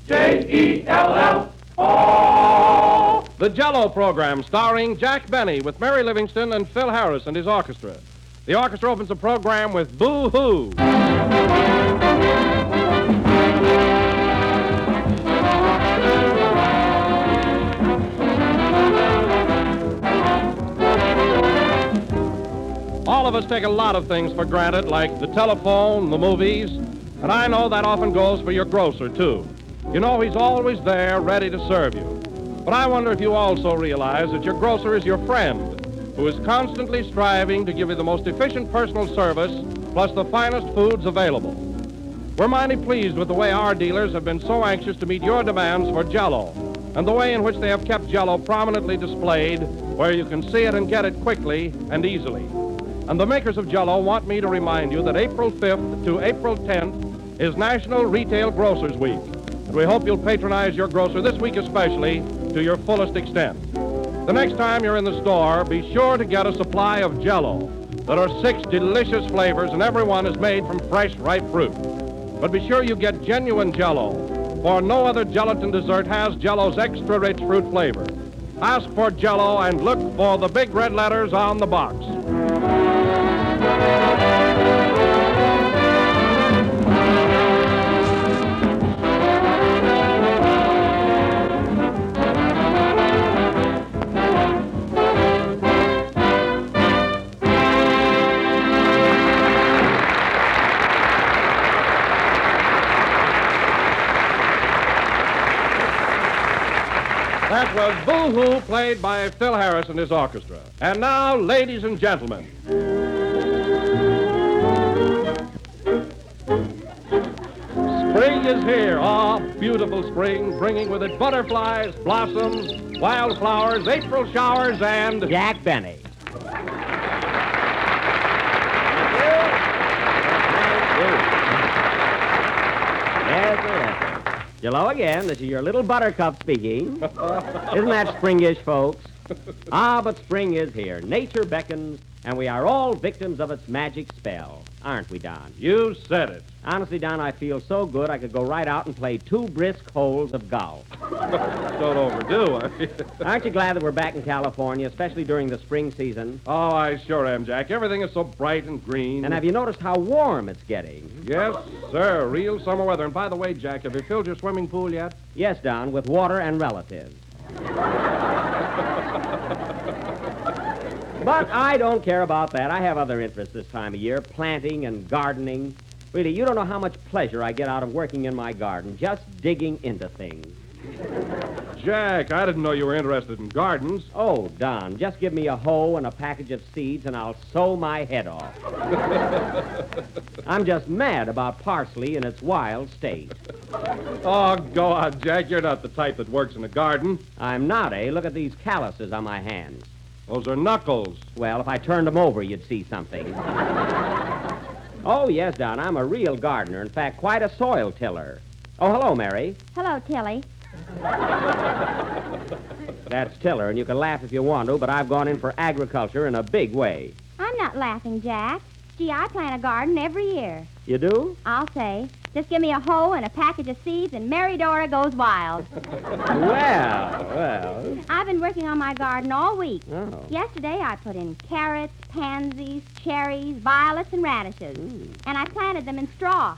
J-E-L-L-O. The Jell-O program, starring Jack Benny with Mary Livingston and Phil Harris and his orchestra. The orchestra opens the program with Boo-Hoo. All of us take a lot of things for granted, like the telephone, the movies, and I know that often goes for your grocer, too. You know he's always there, ready to serve you. But I wonder if you also realize that your grocer is your friend, who is constantly striving to give you the most efficient personal service, plus the finest foods available. We're mighty pleased with the way our dealers have been so anxious to meet your demands for Jell-O, and the way in which they have kept Jell-O prominently displayed, where you can see it and get it quickly and easily. And the makers of Jell-O want me to remind you that April 5th to April 10th is National Retail Grocers Week. And we hope you'll patronize your grocer this week especially to your fullest extent. The next time you're in the store, be sure to get a supply of Jell-O. There are 6 delicious flavors, and every one is made from fresh, ripe fruit. But be sure you get genuine Jell-O, for no other gelatin dessert has Jell-O's extra-rich fruit flavor. Ask for Jell-O and look for the big red letters on the box. That was Boo-Hoo, played by Phil Harris and his orchestra. And now, ladies and gentlemen. Spring is here. Ah, beautiful spring, bringing with it butterflies, blossoms, wildflowers, April showers, and... Jack Benny. Hello again. This is your little buttercup speaking. Isn't that springish, folks? Ah, but spring is here. Nature beckons, and we are all victims of its magic spell. Aren't we, Don? You said it. Honestly, Don, I feel so good I could go right out and play 2 brisk holes of golf. Don't overdo it. Aren't you glad that we're back in California, especially during the spring season? Oh, I sure am, Jack. Everything is so bright and green. And have you noticed how warm it's getting? Yes, sir. Real summer weather. And by the way, Jack, have you filled your swimming pool yet? Yes, Don, with water and relatives. But I don't care about that. I have other interests this time of year, planting and gardening. Really, you don't know how much pleasure I get out of working in my garden, just digging into things. Jack, I didn't know you were interested in gardens. Oh, Don, just give me a hoe and a package of seeds and I'll sow my head off. I'm just mad about parsley in its wild state. Oh, go on, Jack. You're not the type that works in a garden. I'm not, eh? Look at these calluses on my hands. Those are knuckles. Well, if I turned them over, you'd see something. Oh, yes, Don, I'm a real gardener. In fact, quite a soil tiller. Oh, hello, Mary. Hello, Tilly. That's Tiller, and you can laugh if you want to, but I've gone in for agriculture in a big way. I'm not laughing, Jack. Gee, I plant a garden every year. You do? I'll say. Just give me a hoe and a package of seeds, and Mary Dora goes wild. Well. I've been working on my garden all week. Oh. Yesterday, I put in carrots, pansies, cherries, violets, and radishes. And I planted them in straw.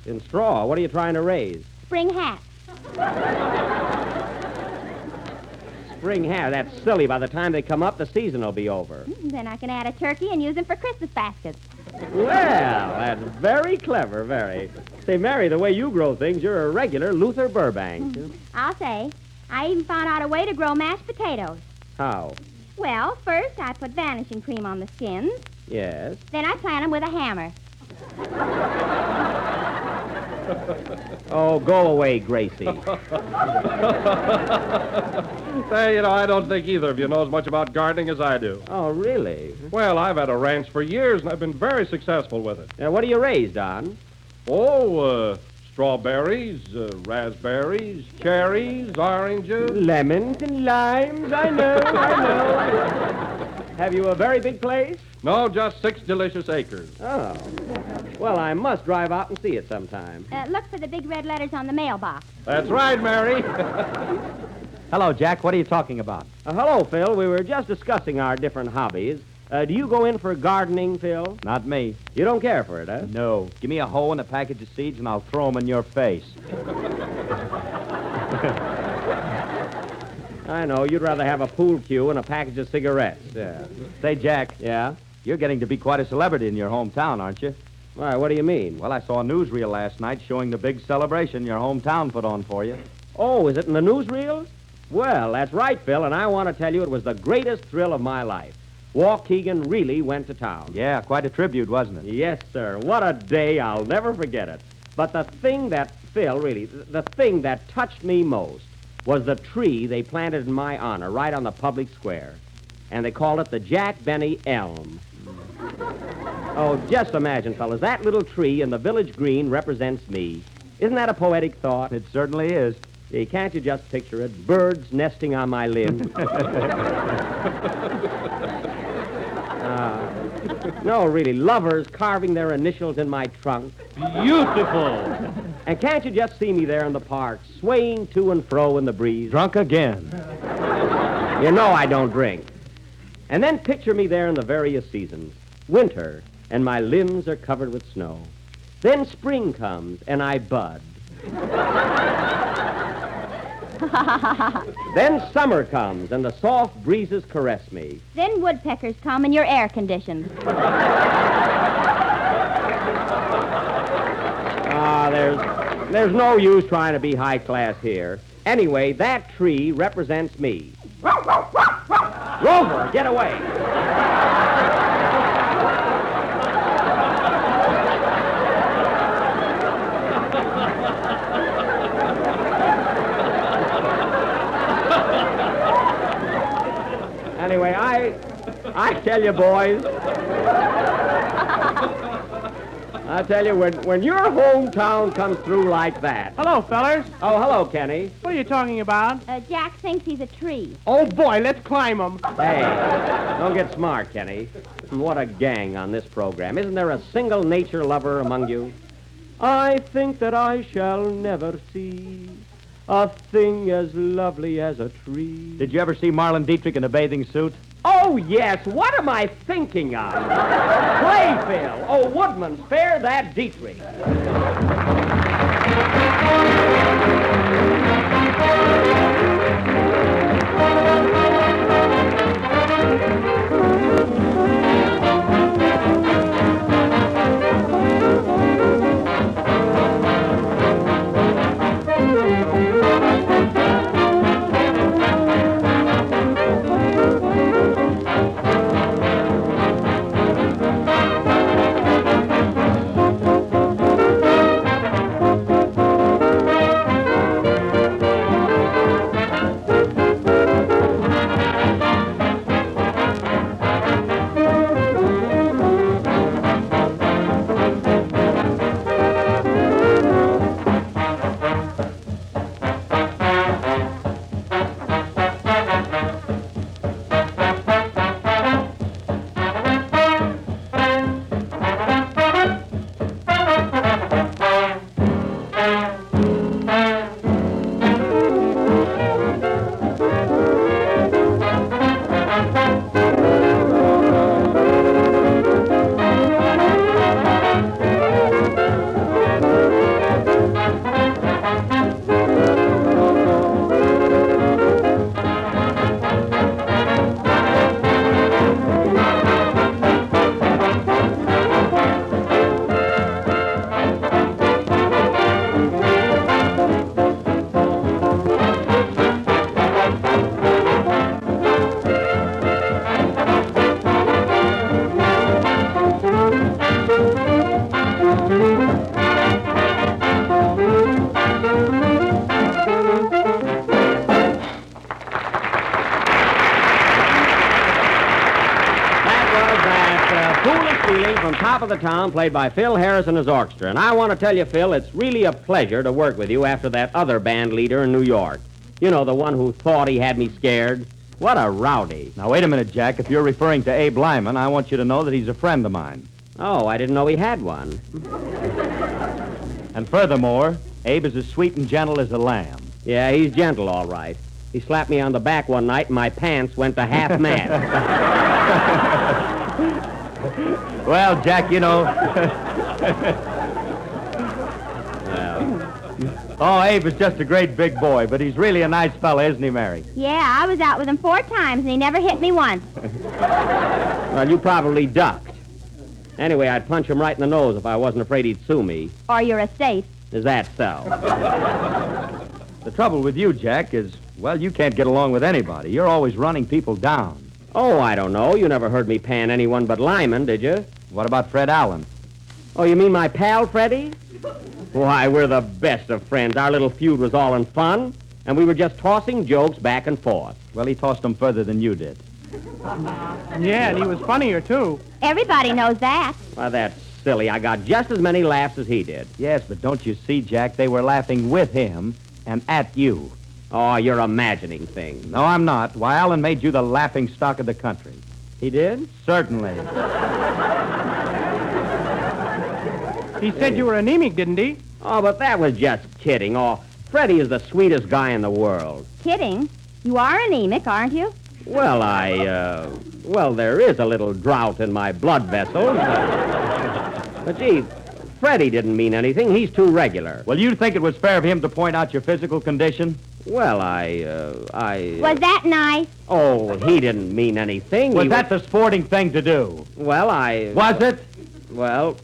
In straw? What are you trying to raise? Spring hats. Spring hat? That's silly. By the time they come up, the season will be over. Then I can add a turkey and use them for Christmas baskets. Well, that's very clever, very. Say, Mary, the way you grow things, you're a regular Luther Burbank. I'll say. I even found out a way to grow mashed potatoes. How? Well, first I put vanishing cream on the skins. Yes. Then I plant them with a hammer. Oh, go away, Gracie. Say, I don't think either of you knows much about gardening as I do. Oh, really? Well, I've had a ranch for years, and I've been very successful with it. What do you raise, Don? Oh, strawberries, raspberries, cherries, oranges. Lemons and limes, I know. Have you a very big place? No, just 6 delicious acres. Oh. Well, I must drive out and see it sometime. Look for the big red letters on the mailbox. That's right, Mary. Hello, Jack. What are you talking about? Hello, Phil. We were just discussing our different hobbies. Do you go in for gardening, Phil? Not me. You don't care for it, huh? No. Give me a hoe and a package of seeds, and I'll throw them in your face. I know. You'd rather have a pool cue and a package of cigarettes. Yeah. Say, Jack, Yeah? you're getting to be quite a celebrity in your hometown, aren't you? Why, what do you mean? Well, I saw a newsreel last night showing the big celebration your hometown put on for you. Oh, is it in the newsreels? Well, that's right, Phil, and I want to tell you it was the greatest thrill of my life. Waukegan really went to town. Yeah, quite a tribute, wasn't it? Yes, sir. What a day. I'll never forget it. But the thing that, Phil, really, the thing that touched me most was the tree they planted in my honor right on the public square. And they called it the Jack Benny Elm. Oh, just imagine, fellas, that little tree in the village green represents me. Isn't that a poetic thought? It certainly is. Gee, can't you just picture it? Birds nesting on my limb. No, really, lovers carving their initials in my trunk. Beautiful. And can't you just see me there in the park, swaying to and fro in the breeze? Drunk again. You know I don't drink. And then picture me there in the various seasons. Winter, and my limbs are covered with snow. Then spring comes, and I bud. Then summer comes, and the soft breezes caress me. Then woodpeckers come and you're air conditioned. There's no use trying to be high class here. Anyway, that tree represents me. Rover, get away. Anyway, I tell you, boys, I tell you, when your hometown comes through like that. Hello, fellers. Oh, hello, Kenny. What are you talking about? Jack thinks he's a tree. Oh, boy, let's climb 'em. Hey, don't get smart, Kenny. What a gang on this program. Isn't there a single nature lover among you? I think that I shall never see a thing as lovely as a tree. Did you ever see Marlon Dietrich in a bathing suit? Oh, yes. What am I thinking of? Play, Phil. Oh, Woodman, spare that Dietrich. From Top of the Town, played by Phil Harris and his orchestra. And I want to tell you, Phil, it's really a pleasure to work with you after that other band leader in New York. You know, the one who thought he had me scared. What a rowdy. Now, wait a minute, Jack. If you're referring to Abe Lyman, I want you to know that he's a friend of mine. Oh, I didn't know he had one. And furthermore, Abe is as sweet and gentle as a lamb. Yeah, he's gentle, all right. He slapped me on the back one night and my pants went to half-mast. Well, Jack, you know... Oh, Abe is just a great big boy, but he's really a nice fella, isn't he, Mary? Yeah, I was out with him 4 times, and he never hit me once. Well, you probably ducked. Anyway, I'd punch him right in the nose if I wasn't afraid he'd sue me. Or your estate. Is that so? The trouble with you, Jack, is, well, you can't get along with anybody. You're always running people down. Oh, I don't know. You never heard me pan anyone but Lyman, did you? What about Fred Allen? Oh, you mean my pal, Freddie? Why, we're the best of friends. Our little feud was all in fun, and we were just tossing jokes back and forth. Well, he tossed them further than you did. Yeah, and he was funnier, too. Everybody knows that. Why, that's silly. I got just as many laughs as he did. Yes, but don't you see, Jack, they were laughing with him and at you. Oh, you're imagining things. No, I'm not. Why, Allen made you the laughing stock of the country. He did? Certainly. He said you were anemic, didn't he? Oh, but that was just kidding. Oh, Freddie is the sweetest guy in the world. Kidding. You are anemic, aren't you? Well, well, there is a little drought in my blood vessels. But, gee, Freddie didn't mean anything. He's too regular. Well, you think it was fair of him to point out your physical condition? Well, Was that nice? Oh, he didn't mean anything. Was that the sporting thing to do? Well, Was it? Well,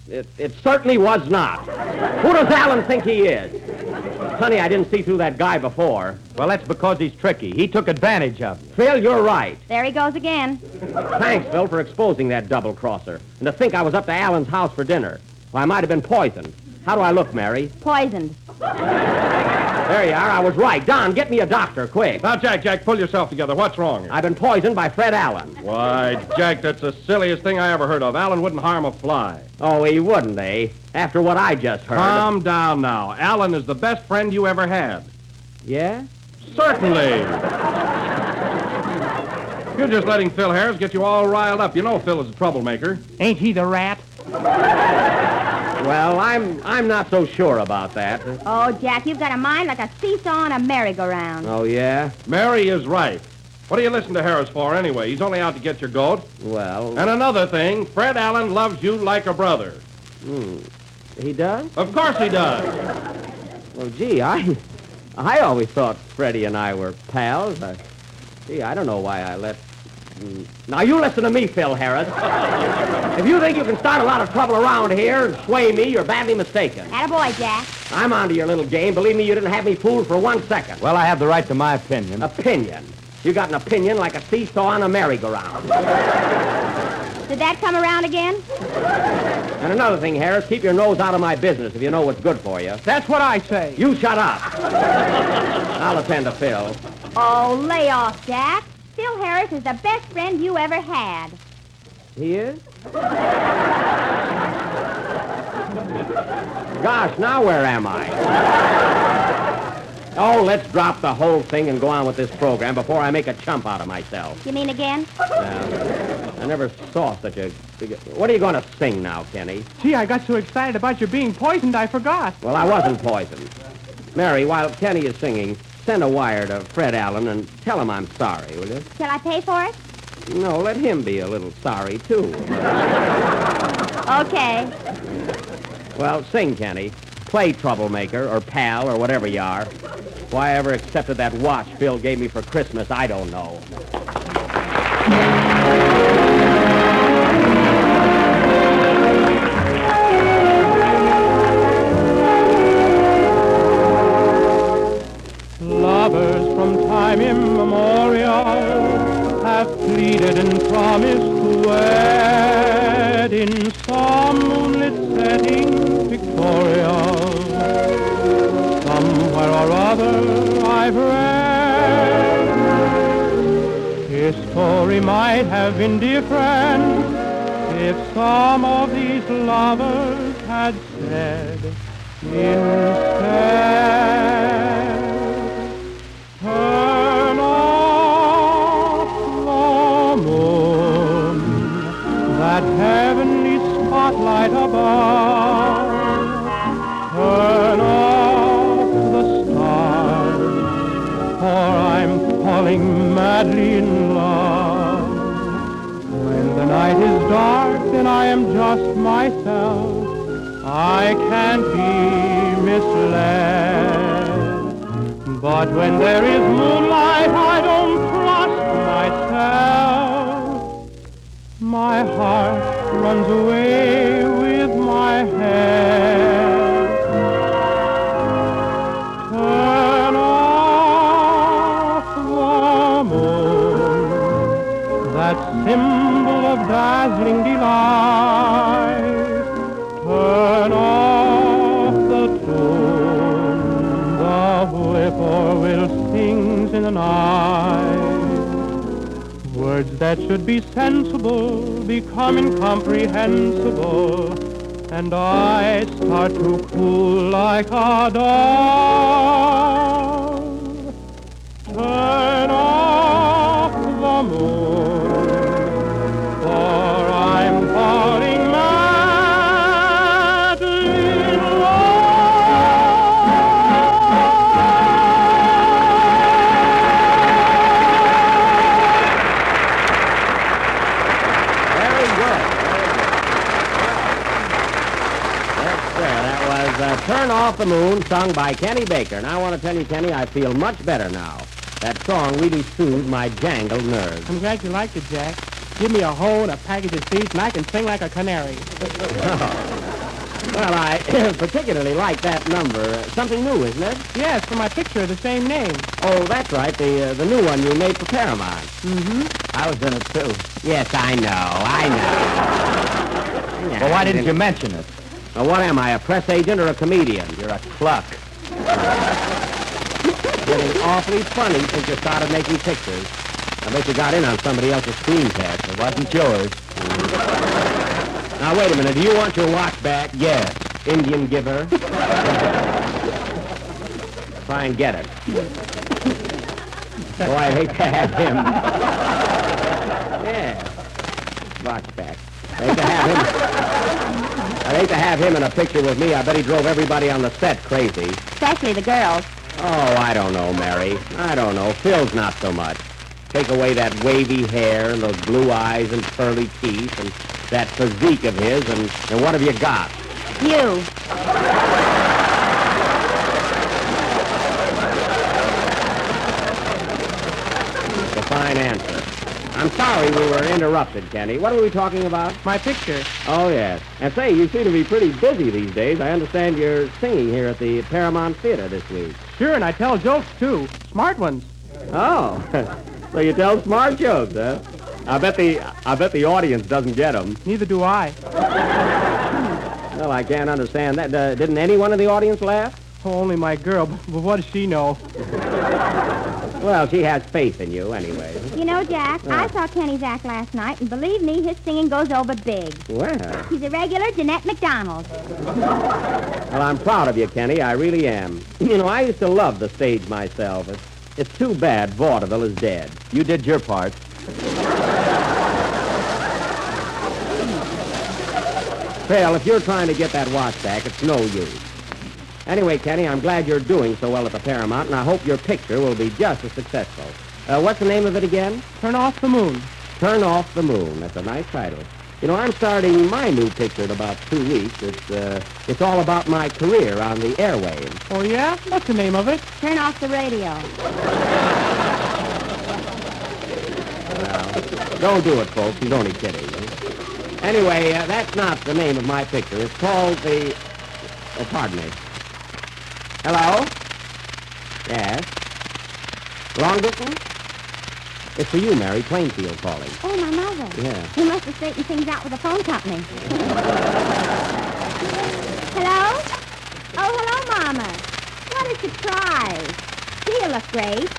it certainly was not. Who does Allen think he is? Honey, I didn't see through that guy before. Well, that's because he's tricky. He took advantage of you. Phil, you're right. There he goes again. Thanks, Phil, for exposing that double-crosser. And to think I was up to Allen's house for dinner. Well, I might have been poisoned. How do I look, Mary? Poisoned. There you are. I was right. Don, get me a doctor, quick. Now, Jack, pull yourself together. What's wrong here? I've been poisoned by Fred Allen. Why, Jack, that's the silliest thing I ever heard of. Allen wouldn't harm a fly. Oh, he wouldn't, eh? After what I just heard. Calm down now. Allen is the best friend you ever had. Yeah? Certainly. You're just letting Phil Harris get you all riled up. You know Phil is a troublemaker. Ain't he the rat? Well, I'm not so sure about that. Oh, Jack, you've got a mind like a seesaw on a merry-go-round. Oh, yeah? Mary is right. What do you listen to Harris for anyway? He's only out to get your goat. Well... And another thing, Fred Allen loves you like a brother. He does? Of course he does. Well, gee, I always thought Freddie and I were pals. I don't know why I let... Now, you listen to me, Phil Harris. If you think you can start a lot of trouble around here and sway me, you're badly mistaken. Attaboy, Jack. I'm onto your little game. Believe me, you didn't have me fooled for 1 second. Well, I have the right to my opinion. Opinion? You got an opinion like a seesaw on a merry-go-round. Did that come around again? And another thing, Harris, keep your nose out of my business if you know what's good for you. That's what I say. You shut up. I'll attend to Phil. Oh, lay off, Jack. Phil Harris is the best friend you ever had. He is? Gosh, now where am I? Oh, let's drop the whole thing and go on with this program before I make a chump out of myself. You mean again? I never saw such a... What are you going to sing now, Kenny? Gee, I got so excited about your being poisoned, I forgot. Well, I wasn't poisoned. Mary, while Kenny is singing, send a wire to Fred Allen and tell him I'm sorry, will you? Shall I pay for it? No, let him be a little sorry, too. Okay. Well, sing, Kenny. Play troublemaker or pal or whatever you are. Why I ever accepted that watch Phil gave me for Christmas, I don't know. Lovers from time immemorial have pleaded and promised to wed in some moonlit setting pictorial. Somewhere or other I've read his story might have been different if some of these lovers had said instead, turn on falling madly in love. When the night is dark and I am just myself, I can't be misled. But when there is moonlight, I don't trust myself. My heart runs away with my head. Turn off the moon, that symbol of dazzling delight. Turn off the tune, the whippoorwill sings in the night. Words that should be sensible become incomprehensible, and I start to cool like a dove. Turn off the moon, for I'm falling madly in Very good. That was Turn Off the Moon, sung by Kenny Baker. And I want to tell you, Kenny, I feel much better now. That song really soothed my jangled nerves. I'm glad you liked it, Jack. Give me a hole and a package of seeds, and I can sing like a canary. Well, I particularly like that number. Something new, isn't it? Yes, for my picture of the same name. Oh, that's right, the new one you made for Paramount. Mm-hmm. I was in it, too. Yes, I know. Well, why didn't you mention it? Well, what am I, a press agent or a comedian? You're a cluck. Getting awfully funny since you started making pictures. I bet you got in on somebody else's screen test. It wasn't yours. Now, wait a minute. Do you want your watch back? Yes. Indian giver. Try and get it. Boy, I hate to have him. Yeah. Watch back. I hate to have him in a picture with me. I bet he drove everybody on the set crazy. Especially the girls. Oh, I don't know, Mary. I don't know. Phil's not so much. Take away that wavy hair and those blue eyes and pearly teeth and that physique of his, and what have you got? You. A fine answer. I'm sorry we were interrupted, Kenny. What were we talking about? My picture. Oh, yes. And say, you seem to be pretty busy these days. I understand you're singing here at the Paramount Theater this week. Sure, and I tell jokes, too. Smart ones. Oh, so you tell smart jokes, huh? I bet the audience doesn't get them. Neither do I. Well, I can't understand that. Didn't anyone in the audience laugh? Oh, only my girl, but what does she know? Well, she has faith in you anyway. You know, Jack, I saw Kenny's act last night, and believe me, his singing goes over big. Well, He's a regular Jeanette MacDonald. well, I'm proud of you, Kenny. I really am. You know, I used to love the stage myself. It's too bad vaudeville is dead. You did your part. Phil, if you're trying to get that watch back, it's no use. Anyway, Kenny, I'm glad you're doing so well at the Paramount, and I hope your picture will be just as successful. What's the name of it again? Turn Off the Moon. Turn Off the Moon. That's a nice title. You know, I'm starting my new picture in about 2 weeks. It's all about my career on the airwaves. Oh, yeah? What's the name of it? Turn off the radio. Well, don't do it, folks. He's only kidding. Anyway, that's not the name of my picture. It's called the... Oh, pardon me. Hello? Yes? Long distance? It's for you, Mary. Plainfield calling. Oh, my mother. Yeah. He must have straightened things out with the phone company. Hello? Oh, hello, Mama. What a surprise. You look great.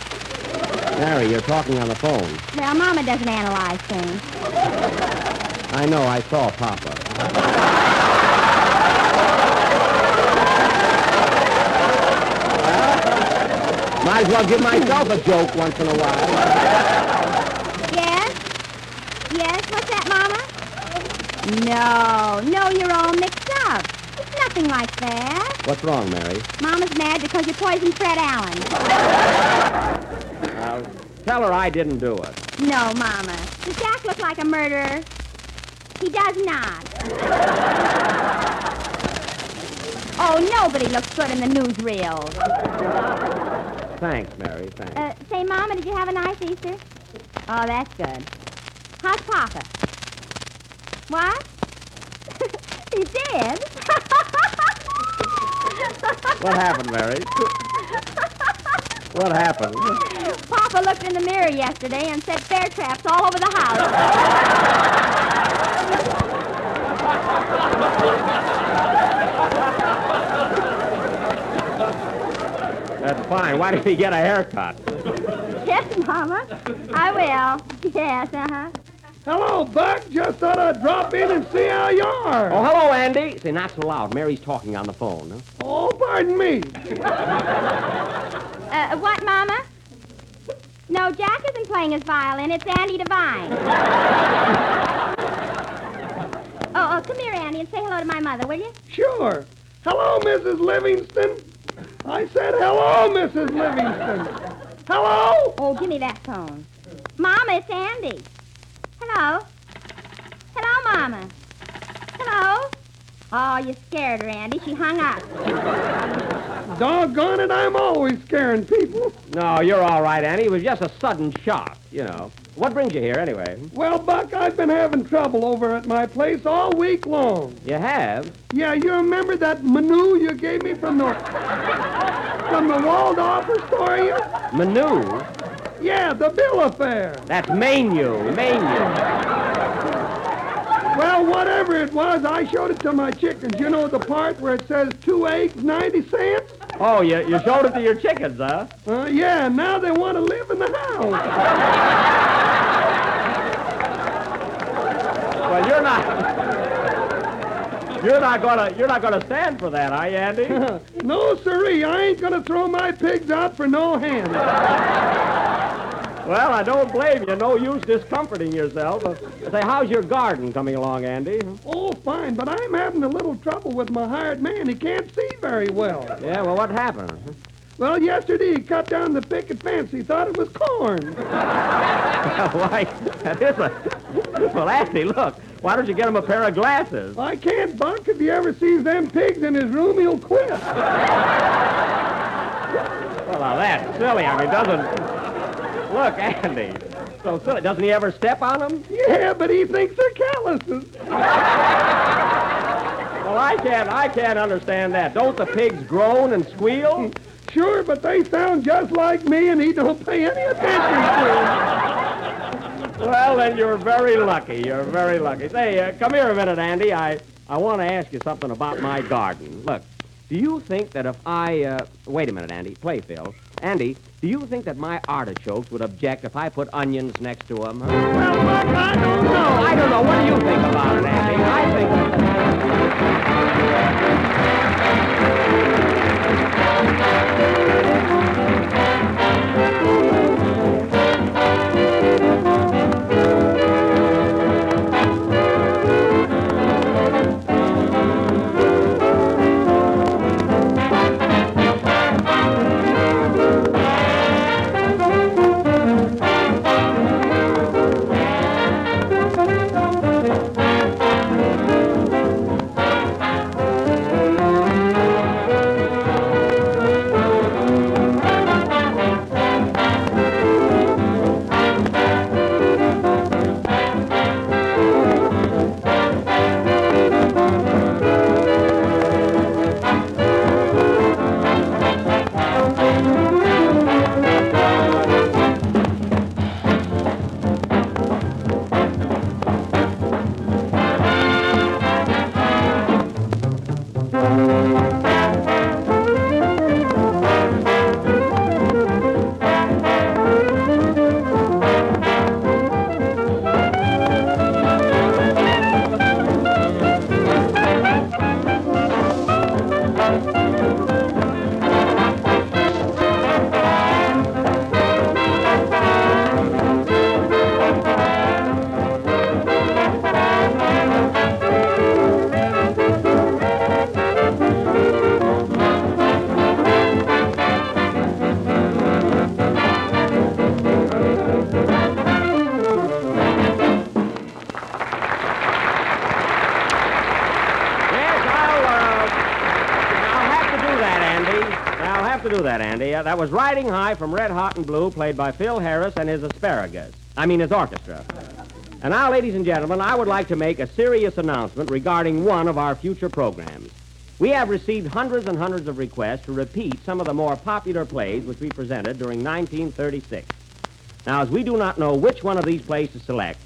Mary, you're talking on the phone. Well, Mama doesn't analyze things. I know. I saw Papa. Might as well give myself a joke once in a while. Yes? Yes, what's that, Mama? No, you're all mixed up. It's nothing like that. What's wrong, Mary? Mama's mad because you poisoned Fred Allen. Tell tell her I didn't do it. No, Mama. Does Jack look like a murderer? He does not. Oh, nobody looks good in the newsreel. Thanks, Mary, thanks. Say, Mama, did you have a nice Easter? Oh, that's good. How's Papa? What? He did? What happened, Mary? What happened? Papa looked in the mirror yesterday and said bear traps all over the house. That's fine. Why did he get a haircut? Yes, Mama. I will. Yes, uh-huh. Hello, Buck. Just thought I'd drop in and see how you are. Oh, hello, Andy. Say, not so loud. Mary's talking on the phone. Huh? Oh, pardon me. What, Mama? No, Jack isn't playing his violin. It's Andy Devine. Oh, come here, Andy, and say hello to my mother, will you? Sure. Hello, Mrs. Livingston. I said hello, Mrs. Livingston. Hello? Oh, give me that phone. Mama, it's Andy. Hello? Hello, Mama. Hello? Oh, you scared her, Andy. She hung up. Doggone it, I'm always scaring people. No, you're all right, Andy. It was just a sudden shock, you know. What brings you here, anyway? Well, Buck, I've been having trouble over at my place all week long. You have? Yeah, you remember that menu you gave me from the Waldorf Astoria? Menu? Yeah, the bill of fare. That's menu. Well, whatever it was, I showed it to my chickens. You know the part where it says 2 eggs, 90 cents? Oh, you showed it to your chickens, huh? Yeah, now they want to live in the house. Well, you're not gonna stand for that, are you, Andy? No, sirree, I ain't gonna throw my pigs out for no hand. Well, I don't blame you. No use discomforting yourself. Say, how's your garden coming along, Andy? Oh, fine, but I'm having a little trouble with my hired man. He can't see very well. Yeah, well, what happened? Well, yesterday he cut down the picket fence. He thought it was corn. Why, that is a... Well, Andy, look, why don't you get him a pair of glasses? I can't, Buck. If he ever sees them pigs in his room, he'll quit. Well, now, that's silly. I mean, doesn't... Look, Andy, so silly. Doesn't he ever step on them? Yeah, but he thinks they're calluses. Well, I can't understand that. Don't the pigs groan and squeal? Sure, but they sound just like me, and he don't pay any attention to them. Well, then you're very lucky. You're very lucky. Say, come here a minute, Andy. I want to ask you something about my garden. Look, do you think that if I... Wait a minute, Andy. Play, Phil. Andy, do you think that my artichokes would object if I put onions next to them? Huh? Well, Buck, I don't know. I don't know. What do you think about it, Andy? I think... Yeah, that was Riding High from Red Hot and Blue, played by Phil Harris and his his orchestra. And now, ladies and gentlemen, I would like to make a serious announcement regarding one of our future programs. We have received hundreds and hundreds of requests to repeat some of the more popular plays which we presented during 1936. Now, as we do not know which one of these plays to select,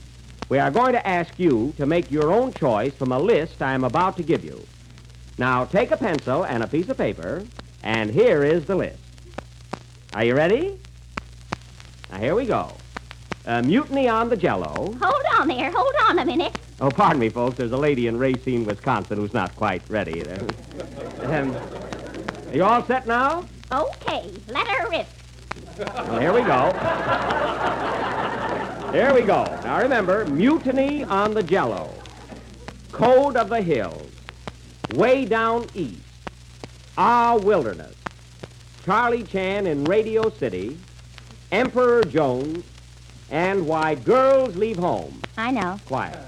we are going to ask you to make your own choice from a list I am about to give you. Now, take a pencil and a piece of paper, and here is the list. Are you ready? Now, here we go. Mutiny on the Jello. Hold on there. Hold on a minute. Oh, pardon me, folks. There's a lady in Racine, Wisconsin who's not quite ready. Are you all set now? Okay, let her rip. Well, here we go. Here we go. Now, remember, Mutiny on the Jello. Code of the Hills. Way Down East. Our Wilderness. Charlie Chan in Radio City. Emperor Jones. And Why Girls Leave Home. I know. Quiet.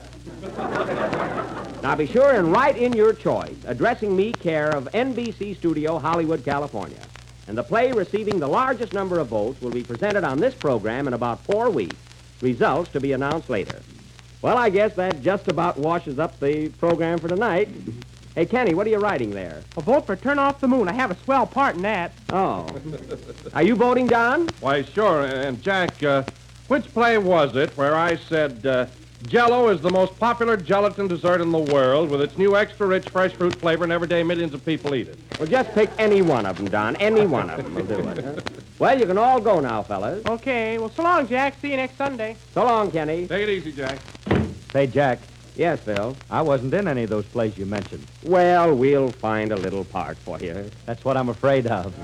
Now be sure and write in your choice, addressing me care of NBC Studio, Hollywood, California. And the play receiving the largest number of votes will be presented on this program in about 4 weeks. Results to be announced later. Well, I guess that just about washes up the program for tonight. Hey, Kenny, what are you writing there? A vote for Turn Off the Moon. I have a swell part in that. Oh. Are you voting, Don? Why, sure. And, Jack, which play was it where I said Jell-O is the most popular gelatin dessert in the world with its new extra-rich fresh fruit flavor, and every day millions of people eat it? Well, just pick any one of them, Don. Any one of them will do it. Huh? Well, you can all go now, fellas. Okay. Well, so long, Jack. See you next Sunday. So long, Kenny. Take it easy, Jack. Say, Jack, Yes, Phil. I wasn't in any of those plays you mentioned. Well, we'll find a little part for you. That's what I'm afraid of.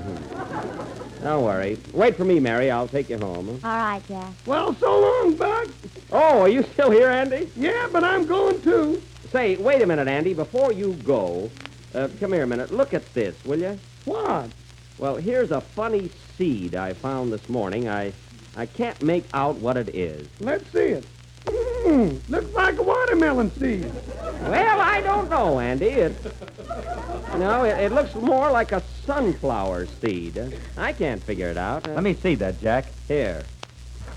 Don't worry. Wait for me, Mary. I'll take you home. All right, Jack. Well, so long, Buck. Oh, are you still here, Andy? Yeah, but I'm going too. Say, wait a minute, Andy. Before you go, come here a minute. Look at this, will you? What? Well, here's a funny seed I found this morning. I can't make out what it is. Let's see it. Looks like a watermelon seed. Well, I don't know, Andy. It looks more like a sunflower seed. I can't figure it out. Let me see that, Jack. Here.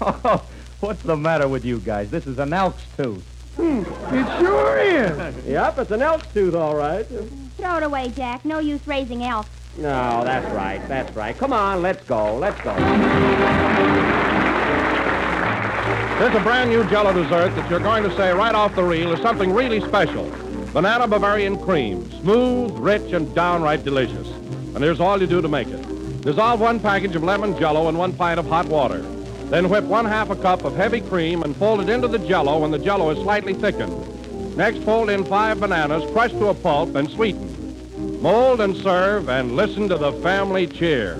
Oh, what's the matter with you guys? This is an elk's tooth. It sure is. Yep, it's an elk's tooth, all right. Throw it away, Jack. No use raising elk. No, that's right. That's right. Come on, let's go. Let's go. There's a brand new Jell-O dessert that you're going to say right off the reel is something really special. Banana Bavarian cream. Smooth, rich, and downright delicious. And here's all you do to make it. Dissolve 1 package of lemon Jell-O in 1 pint of hot water. Then whip 1/2 a cup of heavy cream and fold it into the Jell-O when the Jell-O is slightly thickened. Next, fold in 5 bananas, crushed to a pulp, and sweeten. Mold and serve, and listen to the family cheer.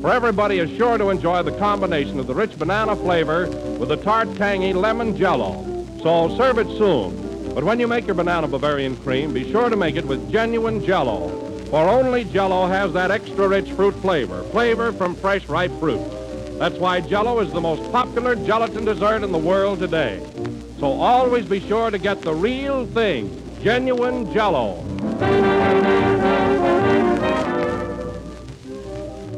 For everybody is sure to enjoy the combination of the rich banana flavor with the tart, tangy lemon Jell-O. So serve it soon. But when you make your banana Bavarian cream, be sure to make it with genuine Jell-O. For only Jell-O has that extra rich fruit flavor from fresh, ripe fruit. That's why Jell-O is the most popular gelatin dessert in the world today. So always be sure to get the real thing, genuine Jell-O.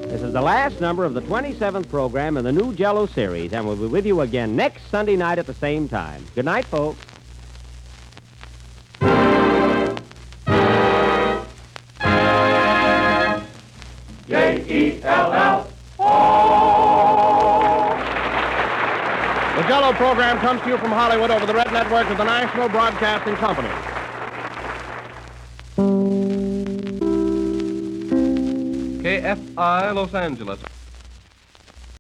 This is the last number of the 27th program in the new Jell-O series, and we'll be with you again next Sunday night at the same time. Good night, folks. Jell-O. The Jell-O program comes to you from Hollywood over the Red Network of the National Broadcasting Company. KFI, Los Angeles.